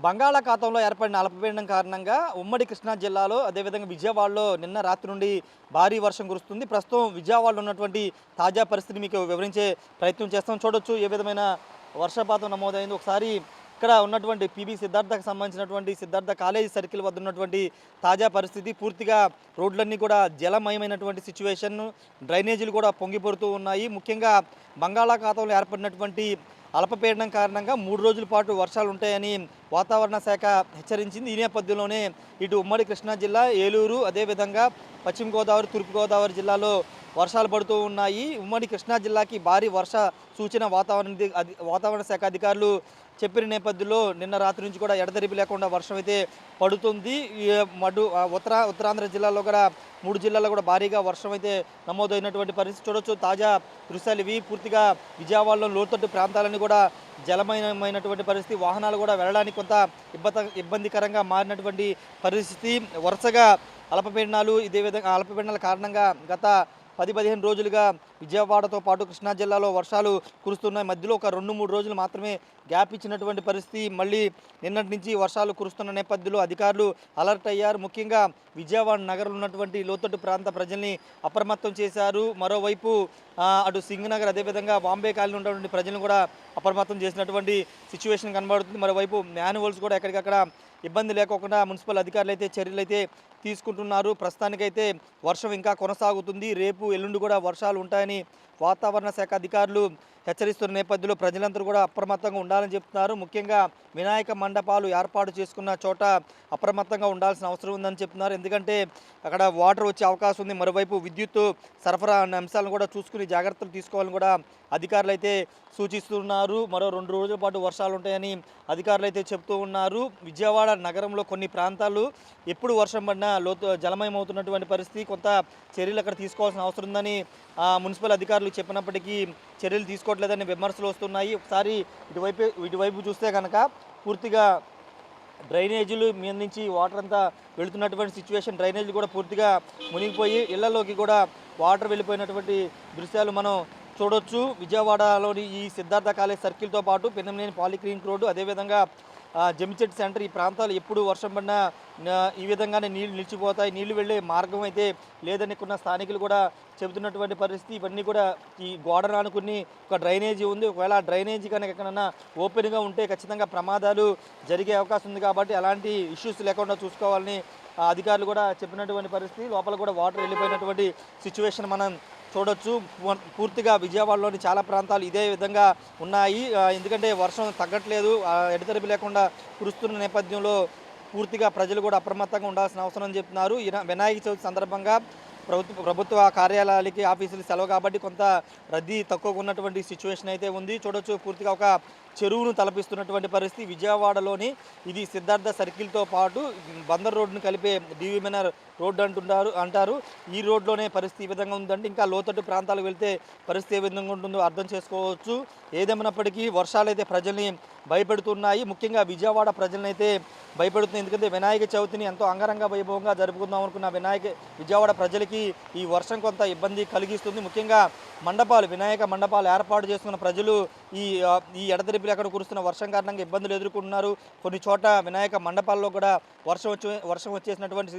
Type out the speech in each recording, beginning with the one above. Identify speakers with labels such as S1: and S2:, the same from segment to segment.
S1: బంగాళాఖాతంలో ఏర్పడిన అల్పపీడనం కారణంగా ఉమ్మడి కృష్ణా జిల్లాలో అదేవిధంగా విజయవాడలో నిన్న రాత్రి నుండి భారీ వర్షం కురుస్తుంది. ప్రస్తుతం విజయవాడలో ఉన్నటువంటి తాజా పరిస్థితిని మీకు వివరించే ప్రయత్నం చేస్తాం. చూడొచ్చు ఏ విధమైన వర్షపాతం నమోదైంది. ఒకసారి ఇక్కడ ఉన్నటువంటి పీబీ సిద్ధార్థకు సంబంధించినటువంటి సిద్ధార్థ కాలేజీ సర్కిల్ వద్ద ఉన్నటువంటి తాజా పరిస్థితి పూర్తిగా రోడ్లన్నీ కూడా జలమయమైనటువంటి సిచ్యువేషన్, డ్రైనేజీలు కూడా పొంగిపడుతూ ఉన్నాయి. ముఖ్యంగా బంగాళాఖాతంలో ఏర్పడినటువంటి అల్పపీడనం కారణంగా 3 రోజుల పాటు వర్షాలు ఉంటాయని వాతావరణ శాఖ హెచ్చరించింది. ఈ నేపథ్యంలోనే ఇటు ఉమ్మడి కృష్ణా జిల్లా, ఏలూరు, అదేవిధంగా పశ్చిమ గోదావరి, తూర్పుగోదావరి జిల్లాలో వర్షాలు పడుతూ ఉన్నాయి. ఉమ్మడి కృష్ణా జిల్లాకి భారీ వర్ష సూచన వాతావరణ శాఖ అధికారులు చెప్పిన నేపథ్యంలో నిన్న రాత్రి నుంచి కూడా ఎడతెరిపి లేకుండా వర్షం అయితే పడుతుంది. ఉత్తరాంధ్ర జిల్లాలో కూడా 3 జిల్లాల్లో కూడా భారీగా వర్షం అయితే నమోదైనటువంటి పరిస్థితి చూడొచ్చు. తాజా దృశ్యాలు ఇవి. పూర్తిగా విజయవాడలో లోతట్టు ప్రాంతాలన్నీ కూడా జలమయమైనటువంటి పరిస్థితి, వాహనాలు కూడా వెళ్ళడానికి కొంత ఇబ్బందికరంగా మారినటువంటి పరిస్థితి. వరుసగా అల్పపీడనాలు ఇదే విధంగా అల్పపీడనాల కారణంగా గత 10-15 రోజులుగా విజయవాడతో పాటు కృష్ణా జిల్లాలో వర్షాలు కురుస్తున్నాయి. మధ్యలో ఒక 2-3 రోజులు మాత్రమే గ్యాప్ ఇచ్చినటువంటి పరిస్థితి. మళ్ళీ నిన్నటి నుంచి వర్షాలు కురుస్తున్న నేపథ్యంలో అధికారులు అలర్ట్ అయ్యారు. ముఖ్యంగా విజయవాడ నగరంలో ఉన్నటువంటి లోతట్టు ప్రాంత ప్రజల్ని అప్రమత్తం చేశారు. మరోవైపు అటు సింగనగర్ అదేవిధంగా బాంబే కాలనీ ఉన్నటువంటి ప్రజలను కూడా అప్రమత్తం చేసినటువంటి సిచ్యువేషన్ కనబడుతుంది. మరోవైపు మాన్యువల్స్ కూడా ఎక్కడికక్కడ ఇబ్బంది లేకోకుండా మున్సిపల్ అధికారులు అయితే చర్యలు అయితే తీసుకుంటున్నారు. ప్రస్తుతానికైతే వర్షం ఇంకా కొనసాగుతుంది. రేపు ఎల్లుండి కూడా వర్షాలు ఉంటాయని వాతావరణ శాఖ అధికారులు హెచ్చరిస్తున్న నేపథ్యంలో ప్రజలందరూ కూడా అప్రమత్తంగా ఉండాలని చెప్తున్నారు. ముఖ్యంగా వినాయక మండపాలు ఏర్పాటు చేసుకున్న చోట అప్రమత్తంగా ఉండాల్సిన అవసరం ఉందని చెప్తున్నారు. ఎందుకంటే అక్కడ వాటర్ వచ్చే అవకాశం ఉంది. మరోవైపు విద్యుత్ సరఫరా అనే అంశాలను కూడా చూసుకుని జాగ్రత్తలు తీసుకోవాలని కూడా అధికారులు అయితే సూచిస్తున్నారు. మరో 2 రోజుల పాటు వర్షాలు ఉంటాయని అధికారులు అయితే చెప్తూ ఉన్నారు. విజయవాడ నగరంలో కొన్ని ప్రాంతాలు ఎప్పుడు వర్షం పడినా జలమయమవుతున్నటువంటి పరిస్థితి. కొంత చర్యలు అక్కడ తీసుకోవాల్సిన అవసరం ఉందని మున్సిపల్ అధికారులు చెప్పినప్పటికీ చర్యలు తీసుకోవట్లేదని విమర్శలు వస్తున్నాయి. ఒకసారి ఇటువైపు చూస్తే కనుక పూర్తిగా డ్రైనేజీలు మీద నుంచి వాటర్ అంతా వెళుతున్నటువంటి సిచ్యువేషన్, డ్రైనేజీలు కూడా పూర్తిగా మునిగిపోయి ఇళ్లలోకి కూడా వాటర్ వెళ్ళిపోయినటువంటి దృశ్యాలు మనం చూడొచ్చు. విజయవాడలోని ఈ సిద్ధార్థ కాలేజ్ సర్కిల్తో పాటు పెన్నమనేని పాలిక్లినిక్ రోడ్డు, అదేవిధంగా జమిచెట్టు సెంటర్, ఈ ప్రాంతాలు ఎప్పుడు వర్షం పడినా ఈ విధంగానే నీళ్లు నిలిచిపోతాయి. నీళ్లు వెళ్ళే మార్గం అయితే లేదని కొన్న స్థానికులు కూడా చెబుతున్నటువంటి పరిస్థితి. ఇవన్నీ కూడా ఈ గోడను అనుకుని ఒక డ్రైనేజీ ఉంది. ఒకవేళ ఆ డ్రైనేజీ కనుక ఎక్కడన్నా ఓపెన్గా ఉంటే ఖచ్చితంగా ప్రమాదాలు జరిగే అవకాశం ఉంది. కాబట్టి అలాంటి ఇష్యూస్ లేకుండా చూసుకోవాలని అధికారులు కూడా చెప్పినటువంటి పరిస్థితి. లోపల కూడా వాటర్ వెళ్ళిపోయినటువంటి సిచ్యువేషన్ మనం చూడొచ్చు. పూర్తిగా విజయవాడలోని చాలా ప్రాంతాలు ఇదే విధంగా ఉన్నాయి. ఎందుకంటే వర్షం తగ్గట్లేదు, ఎడతెరిపి లేకుండా కురుస్తున్న నేపథ్యంలో పూర్తిగా ప్రజలు కూడా అప్రమత్తంగా ఉండాల్సిన అవసరం అని చెప్తున్నారు. వినాయక చవితి సందర్భంగా ప్రభుత్వ కార్యాలయాలకి, ఆఫీసులు సెలవు కాబట్టి కొంత రద్దీ తక్కువగా ఉన్నటువంటి సిచ్యువేషన్ అయితే ఉంది. చూడొచ్చు పూర్తిగా ఒక చెరువును తలపిస్తున్నటువంటి పరిస్థితి విజయవాడలోని. ఇది సిద్ధార్థ సర్కిల్తో పాటు బందర్ రోడ్డును కలిపే డివిమినర్ రోడ్డు అంటారు. ఈ రోడ్లోనే పరిస్థితి ఈ విధంగా ఉందంటే ఇంకా లోతట్టు ప్రాంతాలకు వెళ్తే పరిస్థితి ఏ విధంగా ఉంటుందో అర్థం చేసుకోవచ్చు. ఏదేమైనప్పటికీ వర్షాలు అయితే ప్రజల్ని భయపెడుతున్నాయి. ముఖ్యంగా విజయవాడ ప్రజలను అయితే భయపెడుతుంది. ఎందుకంటే వినాయక చవితిని ఎంతో అంగరంగ వైభవంగా జరుపుకుందాం అనుకున్న విజయవాడ ప్రజలకి ఈ వర్షం కొంత ఇబ్బంది కలిగిస్తుంది. ముఖ్యంగా వినాయక మండపాలు ఏర్పాటు చేసుకున్న ప్రజలు ఈ ఎడతెరిపి అక్కడ కురుస్తున్న వర్షం కారణంగా ఇబ్బందులు ఎదుర్కొంటున్నారు. కొన్ని చోట వినాయక మండపాల్లో కూడా వర్షం వచ్చేసినటువంటి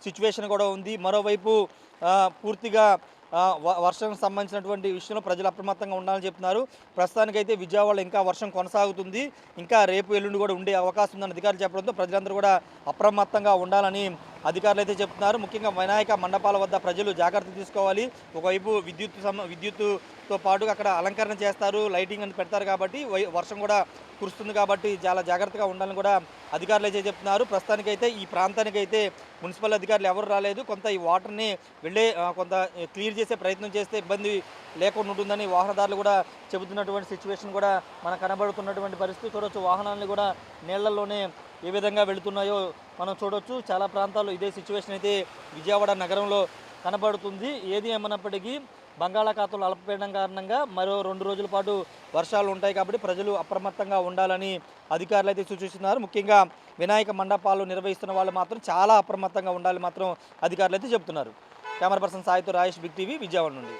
S1: సిచ్యువేషన్ కూడా ఉంది. మరోవైపు పూర్తిగా వర్షం సంబంధించినటువంటి విషయంలో ప్రజలు అప్రమత్తంగా ఉండాలని చెప్తున్నారు. ప్రస్తుతానికైతే విజయవాడలో ఇంకా వర్షం కొనసాగుతుంది. ఇంకా రేపు ఎల్లుండి కూడా ఉండే అవకాశం ఉందని అధికారులు చెప్పడంతో ప్రజలందరూ కూడా అప్రమత్తంగా ఉండాలని అధికారులు అయితే చెప్తున్నారు. ముఖ్యంగా వినాయక మండపాల వద్ద ప్రజలు జాగ్రత్త తీసుకోవాలి. ఒకవైపు విద్యుత్తుతో పాటు అక్కడ అలంకరణ చేస్తారు, లైటింగ్ అని పెడతారు కాబట్టి వర్షం కూడా కురుస్తుంది కాబట్టి చాలా జాగ్రత్తగా ఉండాలని కూడా అధికారులు అయితే చెప్తున్నారు. ప్రస్తుతానికైతే ఈ ప్రాంతానికైతే మున్సిపల్ అధికారులు ఎవరు రాలేదు. కొంత ఈ వాటర్ని కొంత క్లియర్ చేసే ప్రయత్నం చేస్తే ఇబ్బంది లేకుండా ఉంటుందని వాహనదారులు కూడా చెబుతున్నటువంటి సిచ్యువేషన్ కూడా మనకు కనబడుతున్నటువంటి పరిస్థితి చూడొచ్చు. వాహనాలను కూడా నీళ్లలోనే ఏ విధంగా వెళుతున్నాయో మనం చూడొచ్చు. చాలా ప్రాంతాల్లో ఇదే సిచ్యువేషన్ అయితే విజయవాడ నగరంలో కనబడుతుంది. ఏది ఏమన్నప్పటికీ బంగాళాఖాతంలో అల్పపీడనం కారణంగా మరో 2 రోజుల పాటు వర్షాలు ఉంటాయి కాబట్టి ప్రజలు అప్రమత్తంగా ఉండాలని అధికారులు అయితే సూచిస్తున్నారు. ముఖ్యంగా వినాయక మండపాలు నిర్వహిస్తున్న వాళ్ళు మాత్రం చాలా అప్రమత్తంగా ఉండాలని మాత్రం అధికారులు అయితే చెబుతున్నారు. కెమెరా పర్సన్ సాయితో రాయేష్, బిగ్ టీవీ, విజయవాడ నుండి.